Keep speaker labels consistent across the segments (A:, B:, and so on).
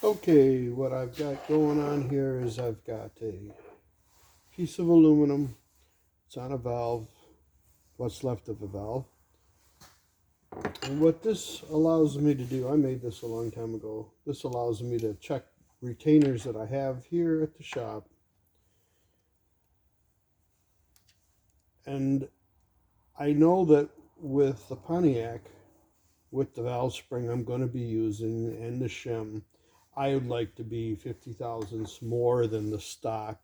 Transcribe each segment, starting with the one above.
A: Okay, what I've got going on here is I've got a piece of aluminum. It's on a valve, what's left of a valve. And what this allows me to do, I made this a long time ago. This allows me to check retainers that I have here at the shop. And I know that with the Pontiac, with the valve spring I'm going to be using and the shim, I would like to be 50 thousandths more than the stock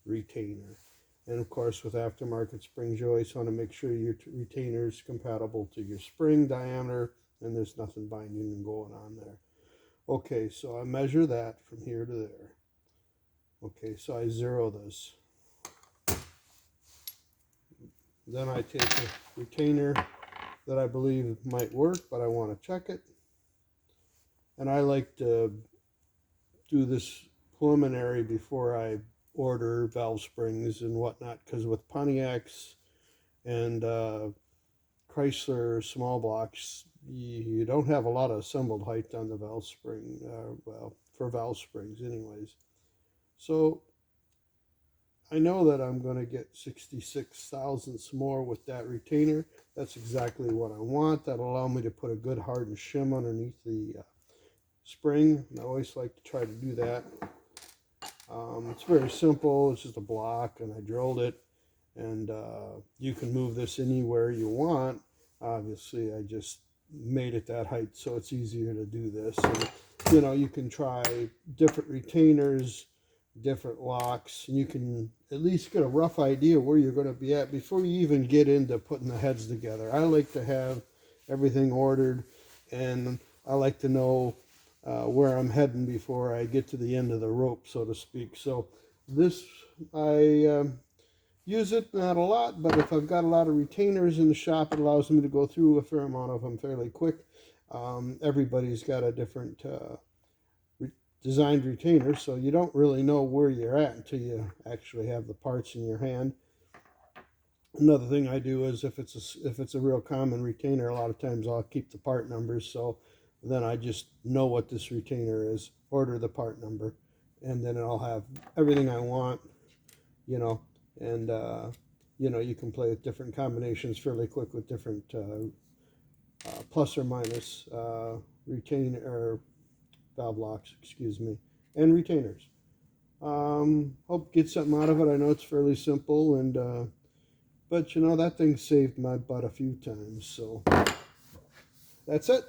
A: retainer. And of course, with aftermarket springs, you always want to make sure your retainer is compatible to your spring diameter and there's nothing binding and going on there. Okay, so I measure that from here to there. Okay, so I zero this. Then I take a retainer that I believe might work, but I want to check it. And I like to do this preliminary before I order valve springs and whatnot, because with Pontiacs and Chrysler small blocks, you don't have a lot of assembled height on the valve spring, well, for valve springs anyways. So I know that I'm going to get 66 thousandths more with that retainer. That's exactly what I want. That'll allow me to put a good hardened shim underneath the spring. And I always like to try to do that. It's very simple. It's just a block and I drilled it. And you can move this anywhere you want. Obviously, I just made it that height so it's easier to do this. And, you know, you can try different retainers, different locks, and you can at least get a rough idea where you're going to be at before you even get into putting the heads together. I like to have everything ordered, and I like to know where I'm heading before I get to the end of the rope, so to speak. So this, I use it not a lot, but if I've got a lot of retainers in the shop, it allows me to go through a fair amount of them fairly quick. Everybody's got a different designed retainer, so you don't really know where you're at until you actually have the parts in your hand. Another thing I do is if it's a real common retainer, a lot of times I'll keep the part numbers, so then I just know what this retainer is, order the part number, and then I'll have everything I want, you know, and you know, you can play with different combinations fairly quick with different plus or minus retainer or valve locks, excuse me, and retainers. Hope get something out of it. I know it's fairly simple, and but you know, that thing saved my butt a few times, so that's it.